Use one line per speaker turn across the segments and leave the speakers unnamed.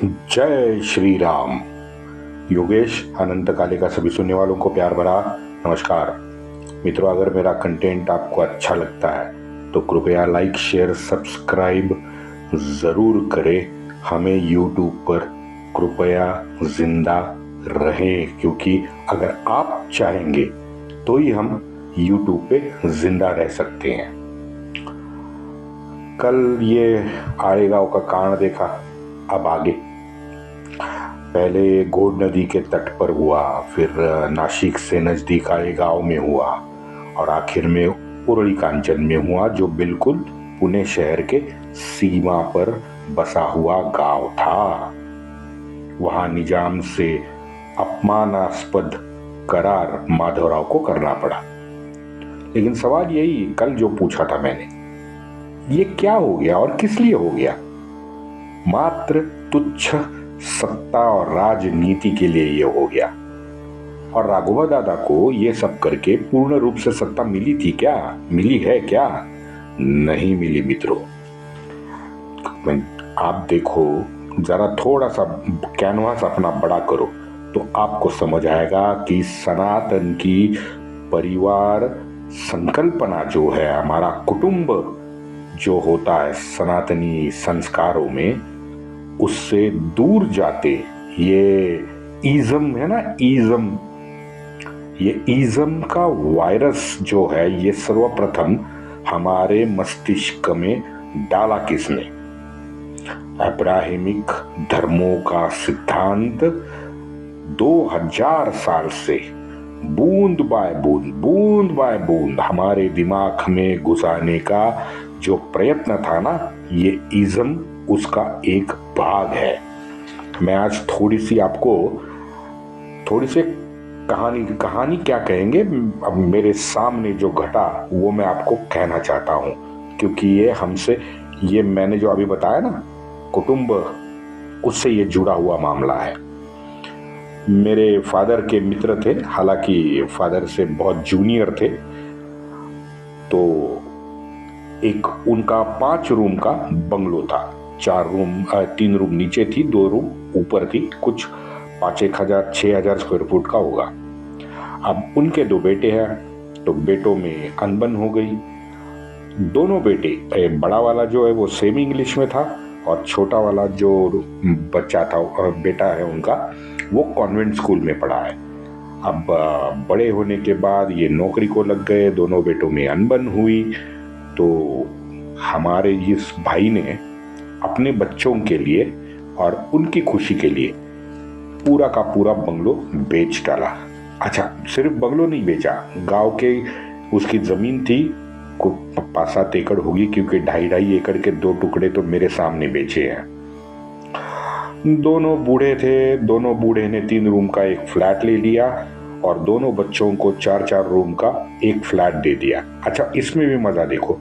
जय श्री राम। योगेश अनंत काले का सभी सुनने वालों को प्यार भरा नमस्कार। मित्रों, अगर मेरा कंटेंट आपको अच्छा लगता है तो कृपया लाइक शेयर सब्सक्राइब ज़रूर करें। हमें यूट्यूब पर कृपया जिंदा रहें, क्योंकि अगर आप चाहेंगे तो ही हम यूट्यूब पे जिंदा रह सकते हैं। कल ये आएगा का कारण देखा, अब आगे पहले गोड नदी के तट पर हुआ, फिर नासिक से नजदीक आए गांव में हुआ और आखिर में उरली कांचन में हुआ, जो बिल्कुल पुणे शहर के सीमा पर बसा हुआ गांव था। वहां निजाम से अपमानास्पद करार माधवराव को करना पड़ा। लेकिन सवाल यही कल जो पूछा था मैंने, ये क्या हो गया और किस लिए हो गया? मात्र तुच्छ सत्ता और राजनीति के लिए ये हो गया। और राघवा दादा को ये सब करके पूर्ण रूप से सत्ता मिली थी क्या? मिली है क्या? नहीं मिली मित्रों। आप देखो जरा, थोड़ा सा कैनवास अपना बड़ा करो तो आपको समझ आएगा कि सनातन की परिवार संकल्पना जो है, हमारा कुटुंब जो होता है सनातनी संस्कारों में, उससे दूर जाते ये इज़म है ना, इज़म, ये इज़म का वायरस जो है, ये सर्वप्रथम हमारे मस्तिष्क में डाला किसने? अब्राहमिक धर्मों का सिद्धांत 2000 साल से बूंद बाय बूंद हमारे दिमाग में घुसाने का जो प्रयत्न था ना, ये इज़म उसका एक भाग है। मैं आज थोड़ी सी कहानी क्या कहेंगे, अब मेरे सामने जो घटा वो मैं आपको कहना चाहता हूँ, क्योंकि ये मैंने जो अभी बताया ना, कुटुंब, उससे ये जुड़ा हुआ मामला है। मेरे फादर के मित्र थे, हालांकि फादर से बहुत जूनियर थे। तो एक उनका 5 रूम का बंगलो था। 3 रूम नीचे थी, 2 रूम ऊपर थी, कुछ 5-6 हजार स्क्वायर फुट का होगा। अब उनके 2 बेटे हैं, तो बेटों में अनबन हो गई। दोनों बेटे, बड़ा वाला जो है वो सेमी इंग्लिश में था और छोटा वाला जो बच्चा था और बेटा है उनका, वो कॉन्वेंट स्कूल में पढ़ा है। अब बड़े होने के बाद ये नौकरी को लग गए, दोनों बेटों में अनबन हुई। तो हमारे इस भाई ने अपने बच्चों के लिए और उनकी खुशी के लिए पूरा का पूरा बंगलो बेच डाला। अच्छा, सिर्फ बंगलो नहीं बेचा, गांव के उसकी जमीन थी, 5-7 एकड़ होगी, क्योंकि 2.5 एकड़ के 2 टुकड़े तो मेरे सामने बेचे हैं। दोनों बूढ़े थे, दोनों बूढ़े ने 3 रूम का एक फ्लैट ले लिया और दोनों बच्चों को 4-4 रूम का एक फ्लैट दे दिया। अच्छा, इसमें भी मजा देखो,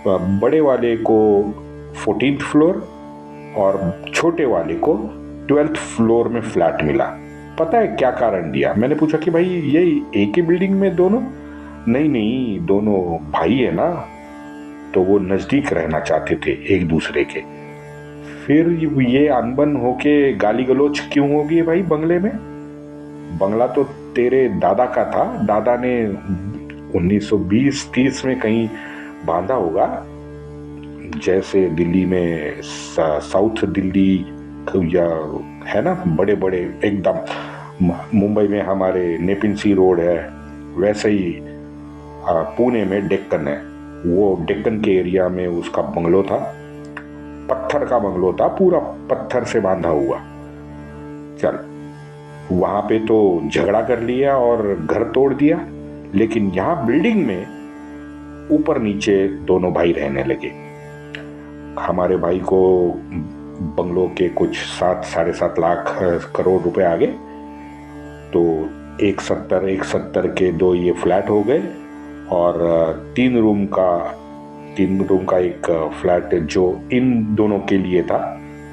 बड़े वाले को 14th फ्लोर और छोटे वाले को 12th फ्लोर में फ्लैट मिला। पता है क्या कारण दिया? मैंने पूछा कि भाई ये एक ही बिल्डिंग में दोनों? नहीं, दोनों भाई है ना, तो वो नजदीक रहना चाहते थे एक दूसरे के। फिर ये अनबन होके गाली गलौज क्यों होगी भाई बंगले में? बंगला तो तेरे दादा का था, दादा ने 1920-30 में कहीं बांधा होगा। जैसे दिल्ली में साउथ दिल्ली या है ना, बड़े बड़े एकदम, मुंबई में हमारे नेपिन-सी रोड है, वैसे ही पुणे में डेक्कन है, वो डेक्कन के एरिया में उसका बंगलो था। पत्थर का बंगलो था, पूरा पत्थर से बांधा हुआ। चल, वहां पे तो झगड़ा कर लिया और घर तोड़ दिया, लेकिन यहाँ बिल्डिंग में ऊपर नीचे दोनों भाई रहने लगे। हमारे भाई को बंगलो के कुछ 7-7.5 लाख करोड़ रुपए आ गए, तो 170 के 2 ये फ्लैट हो गए और 3 रूम का एक फ्लैट जो इन दोनों के लिए था,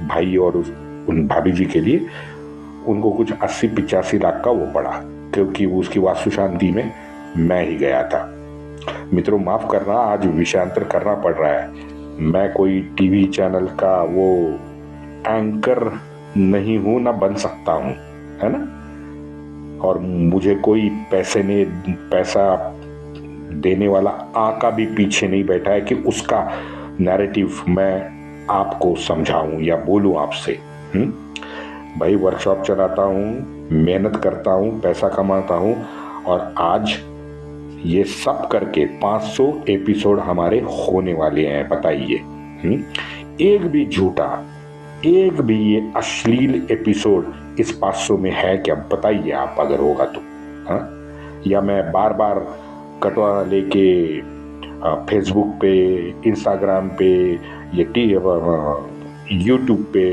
भाई और उन भाभी जी के लिए, उनको कुछ 80-85 लाख का वो पड़ा, क्योंकि उसकी वास्तु शांति में मैं ही गया था। मित्रों, माफ करना, आज विषयांतर करना पड़ रहा है। मैं कोई टीवी चैनल का वो एंकर नहीं हूं, ना बन सकता हूं, है ना। और मुझे कोई पैसा देने वाला आका भी पीछे नहीं बैठा है कि उसका नैरेटिव मैं आपको समझाऊं या बोलूं आपसे। भाई वर्कशॉप चलाता हूं, मेहनत करता हूं, पैसा कमाता हूं, और आज ये सब करके 500 एपिसोड हमारे होने वाले हैं। बताइए, एक भी झूठा, एक भी ये अश्लील एपिसोड इस 500 में है क्या? बताइए आप, अगर होगा तो। या मैं बार बार कटवा लेके फेसबुक पे, इंस्टाग्राम पे, ये यूट्यूब पे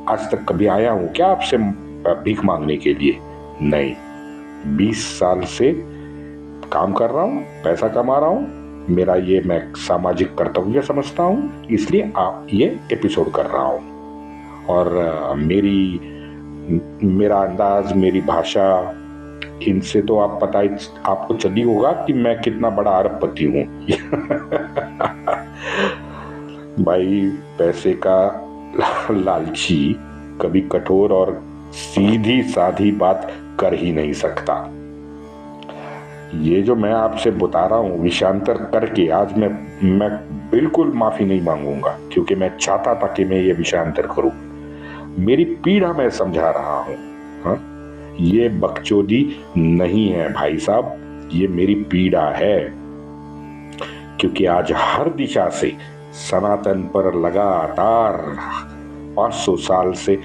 आज तक कभी आया हूं क्या आपसे भीख मांगने के लिए? नहीं। 20 साल से काम कर रहा हूं, पैसा कमा रहा हूं, मेरा ये मैं सामाजिक कर्तव्य समझता हूं, इसलिए ये एपिसोड कर रहा हूं। और मेरा अंदाज, मेरी भाषा, इनसे तो आप आपको चली होगा कि मैं कितना बड़ा अरबपति हूं। भाई पैसे का लालची कभी कठोर और सीधी साधी बात कर ही नहीं सकता। ये जो मैं आपसे बता रहा हूं विषयांतर करके, आज मैं बिल्कुल माफी नहीं मांगूंगा, क्योंकि मैं चाहता था कि मैं ये विषयांतर करूं। मेरी पीड़ा मैं समझा रहा हूं। ये बकचोदी नहीं है भाई साहब, ये मेरी पीड़ा है, क्योंकि आज हर दिशा से सनातन पर लगातार 500 साल से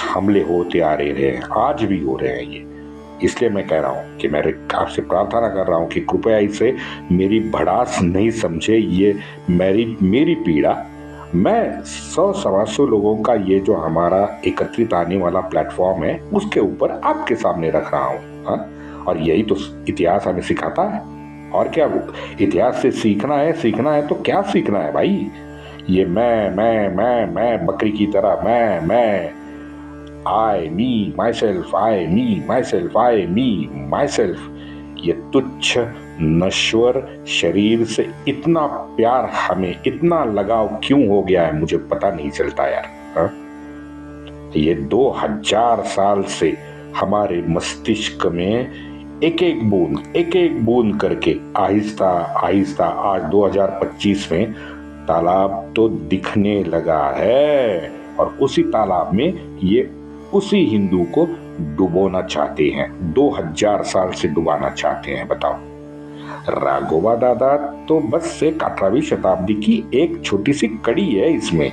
हमले होते आ रहे हैं, आज भी हो रहे हैं ये। इसलिए मैं कह रहा हूं कि मैं आपसे प्रार्थना कर रहा हूं कि कृपया इसे मेरी भड़ास नहीं समझे। ये मेरी पीड़ा, मैं 100-125 लोगों का ये जो हमारा एकत्रित आने वाला प्लेटफॉर्म है, उसके ऊपर आपके सामने रख रहा हूं। और यही तो इतिहास हमें सिखाता है। और क्या इतिहास से सीखना है तो क्या सीखना है भाई? ये मैं बकरी की तरह मैं I me myself, I me myself, I me myself, ये तुच्छ नश्वर शरीर से इतना प्यार, हमें इतना लगाव क्यों हो गया है, मुझे पता नहीं चलता यार। ये 2000 साल से हमारे मस्तिष्क में एक एक बूंद करके आहिस्ता आहिस्ता आज 2025 में तालाब तो दिखने लगा है, और उसी तालाब में ये उसी हिंदू को डुबोना चाहते हैं, 2000 साल से डुबाना चाहते हैं। बताओ, राघोबा दादा तो बस एक 18वीं शताब्दी की एक छोटी सी कड़ी है इसमें।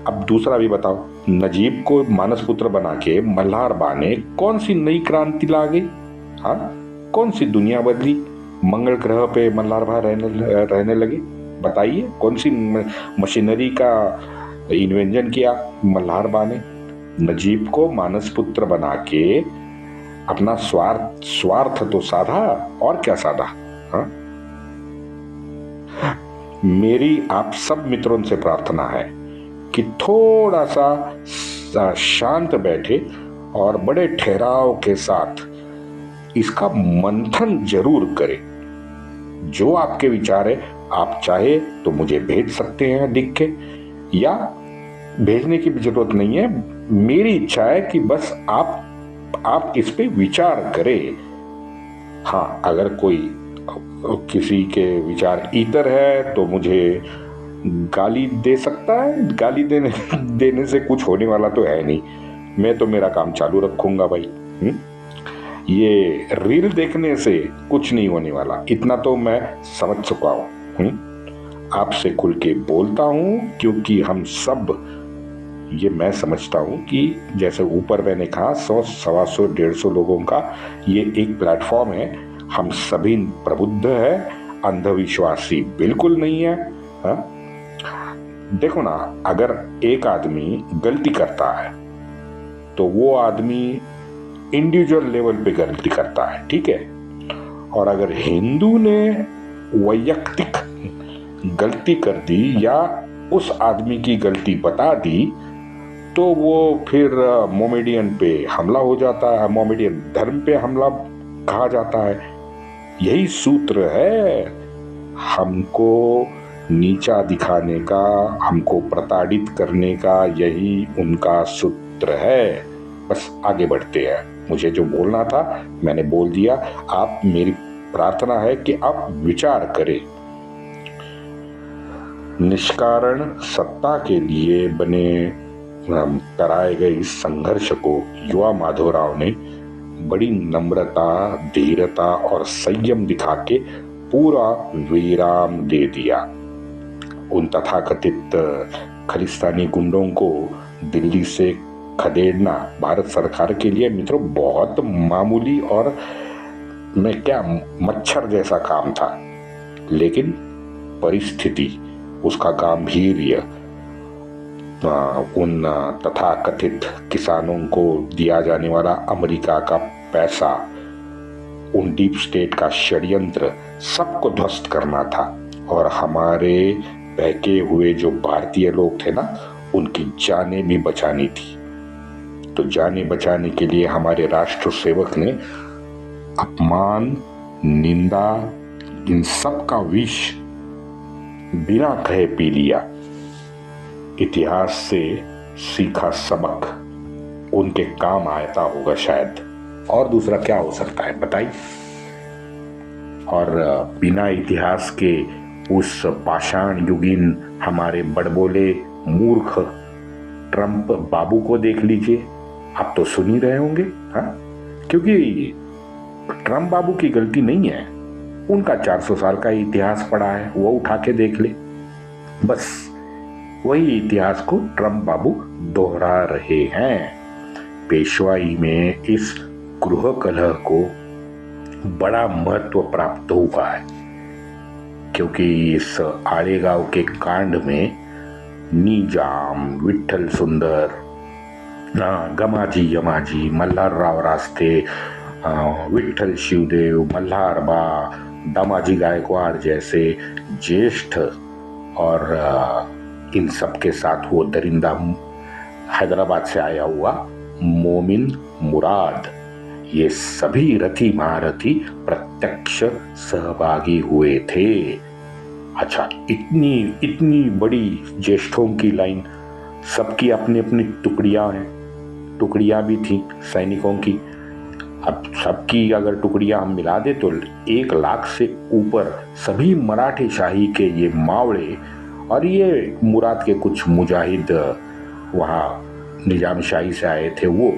अब दूसरा भी बताओ, नजीब को मानस पुत्र बना के मल्हार बा ने कौन सी नई क्रांति ला गई? कौन सी दुनिया बदली? मंगल ग्रह पे मल्हार भा रहने लगे। बताइए, कौन सी मशीनरी का इन्वेंशन किया मल्हार बा ने? नजीब को मानस पुत्र बना के अपना स्वार्थ तो साधा, और क्या साधा? मेरी आप सब मित्रों से प्रार्थना है कि थोड़ा सा शांत बैठे और बड़े ठहराव के साथ इसका मंथन जरूर करें। जो आपके विचार है, आप चाहे तो मुझे भेज सकते हैं लिख के, या भेजने की भी जरूरत नहीं है। मेरी इच्छा है कि बस आप इस पे विचार करें। हाँ, अगर कोई किसी के विचार इतर है तो मुझे गाली दे सकता है। गाली देने से कुछ होने वाला तो है नहीं, मैं तो मेरा काम चालू रखूंगा भाई। ये रील देखने से कुछ नहीं होने वाला, इतना तो मैं समझ चुका हूं। आपसे खुल के बोलता हूं, क्योंकि हम सब, ये मैं समझता हूं कि जैसे ऊपर मैंने कहा 100, 125, 150 लोगों का ये एक प्लेटफॉर्म है। हम सभी प्रबुद्ध है, अंधविश्वासी बिल्कुल नहीं है। देखो ना, अगर एक आदमी गलती करता है तो वो आदमी इंडिविजुअल लेवल पे गलती करता है, ठीक है। और अगर हिंदू ने वैयक्तिक गलती कर दी या उस आदमी की गलती बता दी, तो वो फिर मोमेडियन पे हमला हो जाता है, मोमेडियन धर्म पे हमला कहा जाता है। यही सूत्र है। हमको नीचा दिखाने का, हमको प्रताड़ित करने का यही उनका सूत्र है। बस आगे बढ़ते हैं। मुझे जो बोलना था मैंने बोल दिया। आप, मेरी प्रार्थना है कि आप विचार करें। निष्कारण सत्ता के लिए कराए गए इस संघर्ष को युवा माधवराव ने बड़ी नम्रता, धीरता और संयम दिखा के पूरा विराम दे दिया। उन तथाकथित खालिस्तानी गुंडों को दिल्ली से खदेड़ना भारत सरकार के लिए मित्रों बहुत मामूली और मच्छर जैसा काम था। लेकिन परिस्थिति, उसका गांभीर्य, उन तथाकथित किसानों को दिया जाने वाला अमेरिका का पैसा, उन डीप स्टेट का षड्यंत्र, सबको ध्वस्त करना था। और हमारे बहके हुए जो भारतीय लोग थे ना, उनकी जानें भी बचानी थी। तो जानें बचाने के लिए हमारे राष्ट्र सेवक ने अपमान, निंदा, इन सब का विष बिना कहे पी लिया। इतिहास से सीखा सबक उनके काम आता होगा शायद, और दूसरा क्या हो सकता है बताइए। और बिना इतिहास के उस पाषाण युगीन हमारे बड़बोले मूर्ख ट्रंप बाबू को देख लीजिए। आप तो सुन ही रहे होंगे, हाँ? क्योंकि ट्रंप बाबू की गलती नहीं है, उनका 400 साल का इतिहास पड़ा है, वो उठा के देख ले। बस वही इतिहास को ट्रंप बाबू दोहरा रहे हैं। पेशवाई में इस गृह कलह को बड़ा महत्व प्राप्त हुआ है, क्योंकि इस आड़ेगांव के कांड में निजाम, विठ्ठल सुंदर, गमाजी यमाजी, मल्हारराव रास्ते, विठ्ठल शिवदेव, मल्हारबा, दामाजी गायकवाड़ जैसे ज्येष्ठ, और इन सब के साथ वो दरिंदा हैदराबाद से आया हुआ मोमिन मुराद, ये सभी रथी महारथी प्रत्यक्ष सहभागी हुए थे। अच्छा, इतनी बड़ी ज्येष्ठों की लाइन, सबकी अपनी अपनी टुकड़ियां भी थी सैनिकों की। अब सबकी अगर टुकड़ियां हम मिला दे तो 1 लाख से ऊपर सभी मराठी शाही के ये मावड़े और ये मुराद के कुछ मुजाहिद वहाँ निजाम शाही से आए थे वो।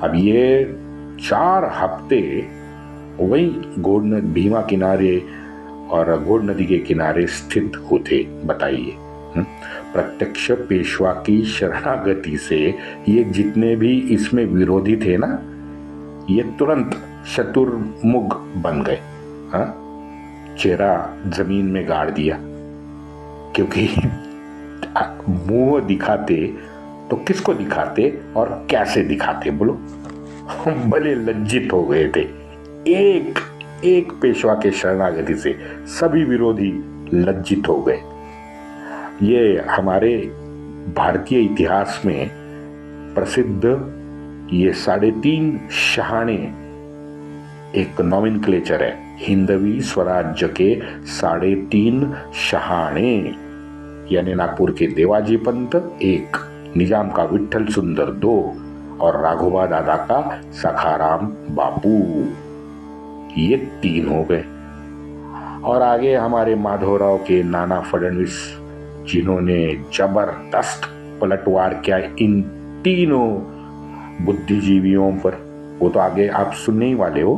अब ये 4 हफ्ते वही भीमा किनारे और घोड़ नदी के किनारे स्थित होते। बताइए, प्रत्यक्ष पेशवा की शरणागति से ये जितने भी इसमें विरोधी थे ना, ये तुरंत शतुर्मुख बन गए। हाँ, चेहरा जमीन में गाड़ दिया, क्योंकि मुंह दिखाते तो किसको दिखाते और कैसे दिखाते बोलो। भले लज्जित हो गए थे। एक पेशवा के शरणागति से सभी विरोधी लज्जित हो गए। ये हमारे भारतीय इतिहास में प्रसिद्ध ये 3.5 शहाणे एक नॉमेनक्लेचर है। हिंदवी स्वराज्य के 3.5 शहाणे, यानी नागपुर के देवाजी पंत 1, निजाम का विठ्ठल सुंदर 2 और राघोबा दादा का सखाराम बापू, ये 3 हो गए। और आगे हमारे माधवराव के नाना फडणवीस, जिन्होंने जबरदस्त पलटवार किया इन तीनों बुद्धिजीवियों पर। वो तो आगे आप सुनने ही वाले हो,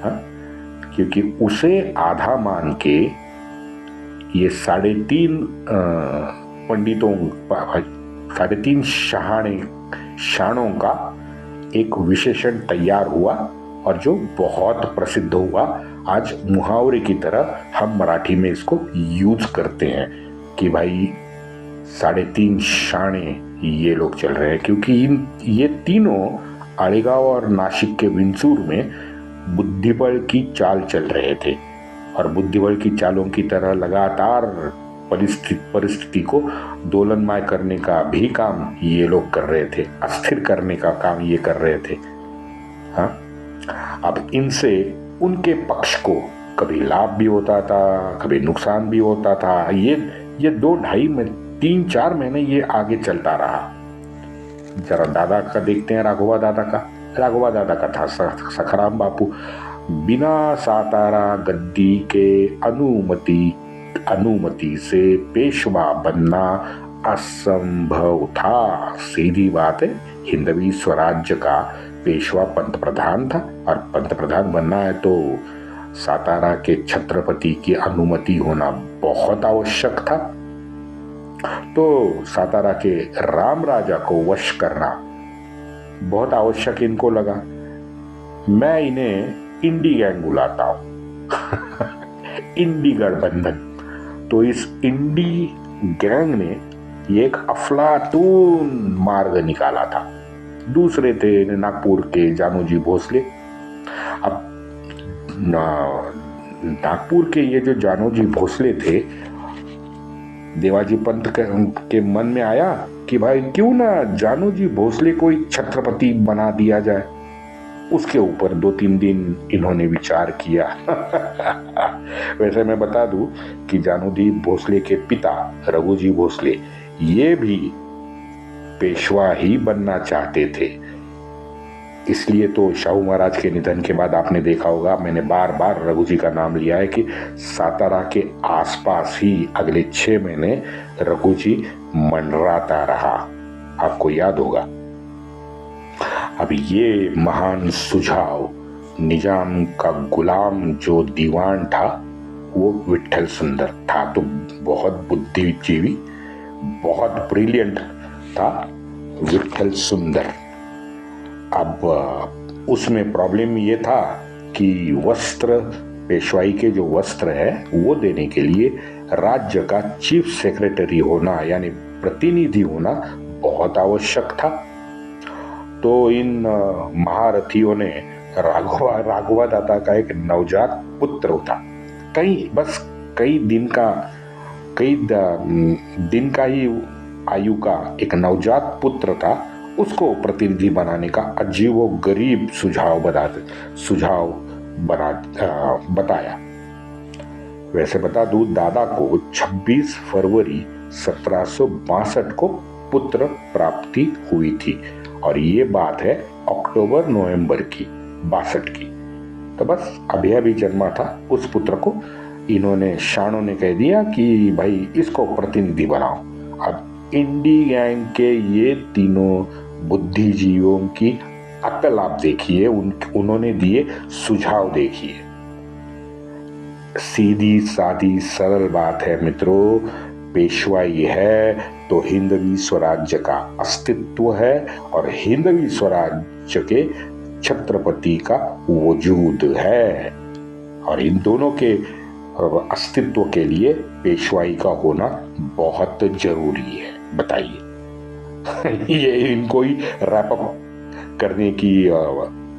हाँ? क्योंकि उसे आधा मान के ये 3.5 पंडितों, 3.5 शाणों का एक विशेषण तैयार हुआ, और जो बहुत प्रसिद्ध हुआ। आज मुहावरे की तरह हम मराठी में इसको यूज करते हैं कि भाई 3.5 शाणे ये लोग चल रहे हैं, क्योंकि ये तीनों आड़ेगांव और नासिक के विंचूर में बुद्धिबल की चाल चल रहे थे, और बुद्धिबल की चालों की तरह लगातार परिस्थिति को दोलनमय करने का भी काम ये लोग कर रहे थे, अस्थिर करने का काम ये कर रहे थे। हाँ, अब इनसे उनके पक्ष को कभी लाभ भी होता था, कभी नुकसान भी होता था। ये 2-2.5 3-4 महीने ये आगे चलता रहा। जरा दादा का देखते हैं, राघोबा दादा का। राघोबा दादा का था सखाराम बापू। बिना सातारा गद्दी के अनुमति से पेशवा बनना असंभव था। सीधी बात है, हिंदवी स्वराज्य का पेशवा पंतप्रधान था, और पंतप्रधान बनना है तो सातारा के छत्रपति की अनुमति होना बहुत आवश्यक था। तो सातारा के राम राजा को वश करना बहुत आवश्यक इनको लगा। मैं इन्हें इंडी गैंग बुलाता हूं इंडी गठबंधन। तो इस इंडी गैंग ने एक अफलातून मार्ग निकाला था। दूसरे थे नागपुर के जानोजी भोसले। अब नागपुर के ये जो जानोजी भोसले थे, देवाजी पंत के मन में आया कि भाई क्यों ना जानोजी भोसले को छत्रपति बना दिया जाए। उसके ऊपर 2-3 दिन इन्होंने विचार किया वैसे मैं बता दूं कि जानोजी भोसले के पिता रघुजी भोसले ये भी पेशवा ही बनना चाहते थे। इसलिए तो शाहू महाराज के निधन के बाद आपने देखा होगा, मैंने बार बार रघुजी का नाम लिया है कि सातारा के आसपास ही अगले 6 महीने रघुजी मंडराता रहा। आपको याद होगा। अब ये महान सुझाव निजाम का गुलाम जो दीवान था वो विट्ठल सुंदर था। तो बहुत बुद्धिजीवी, बहुत ब्रिलियंट था विट्ठल सुंदर। अब उसमें प्रॉब्लम ये था कि वस्त्र, पेशवाई के जो वस्त्र है वो देने के लिए राज्य का चीफ सेक्रेटरी होना यानी प्रतिनिधि होना बहुत आवश्यक था। तो इन महारथियों ने राघवा दादा का एक नवजात पुत्र था, कई दिन का ही आयु का एक नवजात पुत्र था, उसको प्रतिनिधि बनाने का अजीबो गरीब बताया। वैसे बता दूं, दादा को 26 फरवरी 1762 को पुत्र प्राप्ति हुई थी, और ये बात है अक्टूबर-नवंबर की 62 की। तो बस अभी जन्मा था उस पुत्र को इन्होंने, शानों ने कह दिया कि भाई इसको प्रतिनिधि बनाओ। अब इंडी गैंग के ये तीनों बुद्धिजीवियों की अक्ल आप देखिए, उन्होंने दिए सुझाव देखिए। सीधी सादी सरल बात है मित्रों, पेशवाई है तो हिंदवी स्वराज्य का अस्तित्व है, और हिंदवी स्वराज्य के छत्रपति का वजूद है, और इन दोनों के अस्तित्व के लिए पेशवाई का होना बहुत जरूरी है। बताइए ये इनको ही रैप अप करने की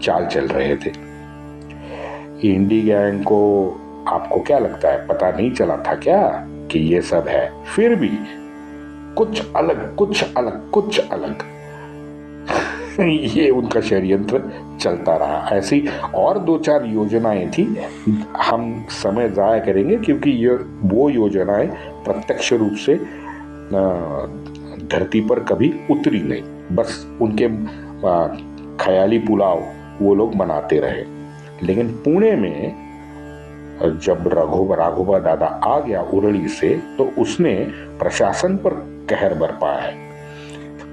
चाल चल रहे थे। इंडी गैंग को आपको क्या लगता है, पता नहीं चला था क्या कि ये सब है? फिर भी कुछ अलग ये उनका षड्यंत्र चलता रहा। ऐसी और 2-4 योजनाएं थी, हम समय जाया करेंगे क्योंकि ये वो योजनाएं प्रत्यक्ष रूप से धरती पर कभी उतरी नहीं, बस उनके ख्याली पुलाव वो लोग बनाते रहे। लेकिन पुणे में जब राघोबा दादा आ गया उरली से, तो उसने प्रशासन पर कहर बरपाया है।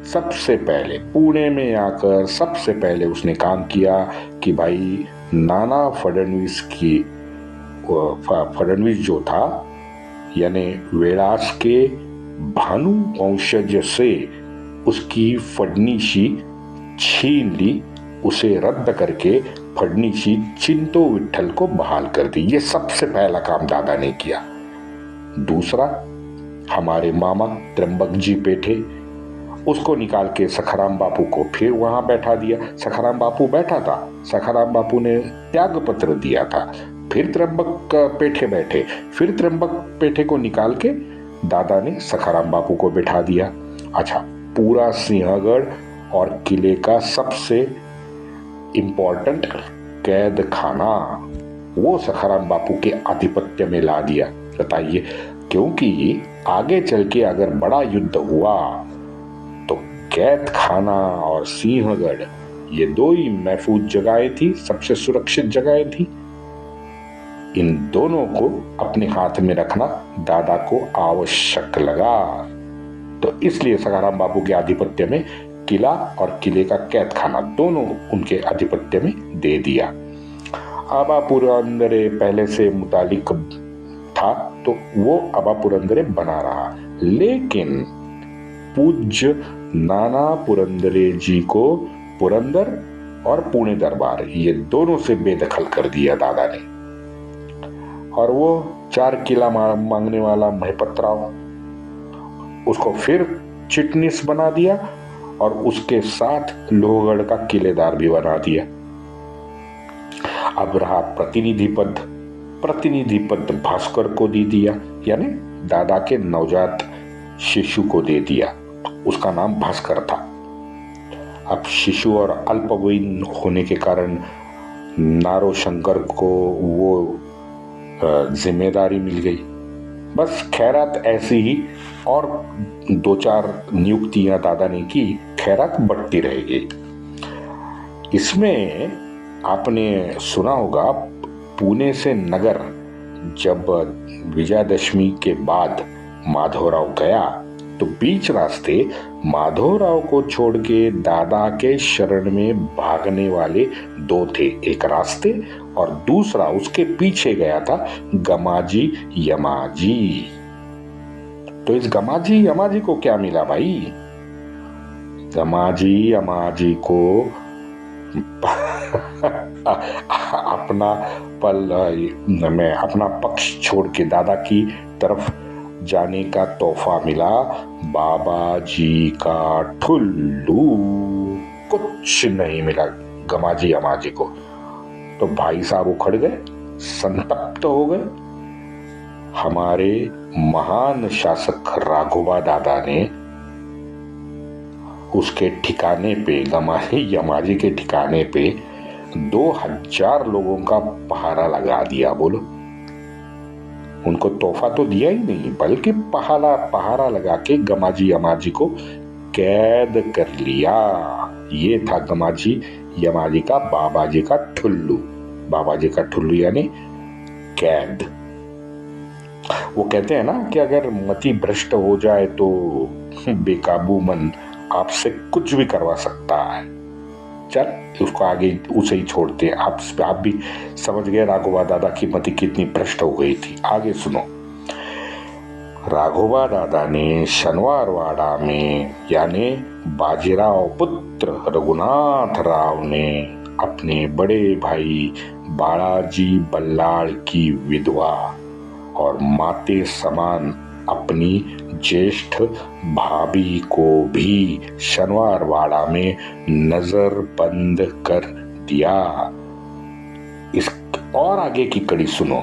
सबसे पहले पुणे में आकर सबसे पहले उसने काम किया कि भाई नाना फडणवीस जो था, यानी वेलास के भानु वंशज से उसकी फडनीशी छीन ली, उसे रद्द करके फडनीशी चिंतो विट्ठल को बहाल कर दी। ये सबसे पहला काम दादा ने किया। दूसरा, हमारे मामा त्र्यंबक जी पेठे, उसको निकाल के सखाराम बापू को फिर वहां बैठा दिया। सखाराम बापू बैठा था, सखाराम बापू ने त्याग पत्र दिया था, फिर त्र्यंबक पेठे बैठे, फिर त्र्यंबक पेठे को निकाल के दादा ने सखाराम बापू को बैठा दिया। अच्छा, पूरा सिंहगढ़ और किले का सबसे इम्पोर्टेंट कैद खाना वो सखाराम बापू के आधिपत्य में ला दिया। बताइए, क्योंकि आगे चल के अगर बड़ा युद्ध हुआ तो कैद खाना और सिंहगढ़ ये दो ही महफूज जगहें थी, सबसे सुरक्षित जगहें थी। इन दोनों को अपने हाथ में रखना दादा को आवश्यक लगा, तो इसलिए सखाराम बापू के आधिपत्य में किला और किले का कैद खाना दोनों उनके आधिपत्य में दे दिया। आबा पुरंदरे पहले से मुतालिक था तो वो आबा पुरंदरे बना रहा, लेकिन पूज्य नाना पुरंदरे जी को पुरंदर और पुणे दरबार ये दोनों से बेदखल कर दिया दादा ने। और वो 4 किला मांगने वाला महपत राव, उसको फिर चिटनीस बना दिया और उसके साथ लोहगढ़ का किलेदार भी बना दिया। अब रहा प्रतिनिधि पद भास्कर को दे दिया, यानी दादा के नवजात शिशु को दे दिया। उसका नाम भास्कर था। अब शिशु और अल्पवयीन होने के कारण नारो शंकर को वो जिम्मेदारी मिल गई। बस खैरात ऐसी ही और 2-4 नियुक्तियां दादा ने की, खैरात बढ़ती रह गई। इसमें आपने सुना होगा, पुणे से नगर जब विजयदशमी के बाद माधवराव गया तो बीच रास्ते माधवराव को छोड़ के दादा के शरण में भागने वाले 2 थे। एक रास्ते और दूसरा उसके पीछे गया था गमाजी यमाजी। तो इस गमाजी यमाजी को क्या मिला भाई? गमाजी यमाजी को अपना पक्ष छोड़ के दादा की तरफ जाने का तोहफा मिला, बाबा जी का ठुल्लू। कुछ नहीं मिला गमाजी अमाजी को। तो भाई साहब उखड़ गए, संतप्त हो गए। हमारे महान शासक राघोबा दादा ने उसके ठिकाने पे, गमाजी यमाजी के ठिकाने पे 2000 लोगों का पहरा लगा दिया। बोलो, उनको तोहफा तो दिया ही नहीं बल्कि पहरा लगा के गमाजी यमाजी को कैद कर लिया। ये था गमाजी यमाजी का बाबाजी का ठुल्लू। बाबाजी का ठुल्लू यानी कैद। वो कहते हैं ना कि अगर मति भ्रष्ट हो जाए तो बेकाबू मन आपसे कुछ भी करवा सकता है। चल, उसको आगे उसे ही छोड़ते हैं। आप भी समझ गए राघोबा दादा की मति कितनी भ्रष्ट हो गई थी। आगे सुनो। राघोबा दादा ने शनिवारवाड़ा में यानी बाजीराव पुत्र रघुनाथ राव ने अपने बड़े भाई बालाजी बल्लाळ की विधवा और माते समान अपनी ज्येष्ठ भाभी को भी शनिवारवाड़ा में नजरबंद कर दिया। इस और आगे की कड़ी सुनो।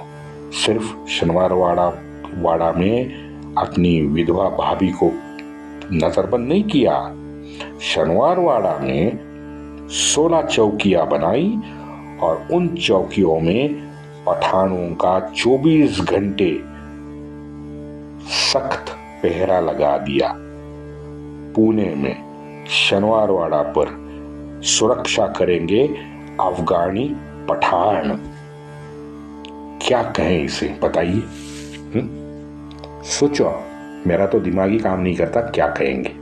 सिर्फ शनिवारवाड़ा में अपनी विधवा भाभी को नजरबंद नहीं किया, शनिवारवाड़ा में 16 चौकियां बनाई और उन चौकियों में पठानों का 24 घंटे सख्त पहरा लगा दिया। पुणे में शनिवारवाड़ा पर सुरक्षा करेंगे अफगानी पठान। क्या कहें इसे, बताइए। सोचो, मेरा तो दिमागी काम नहीं करता, क्या कहेंगे।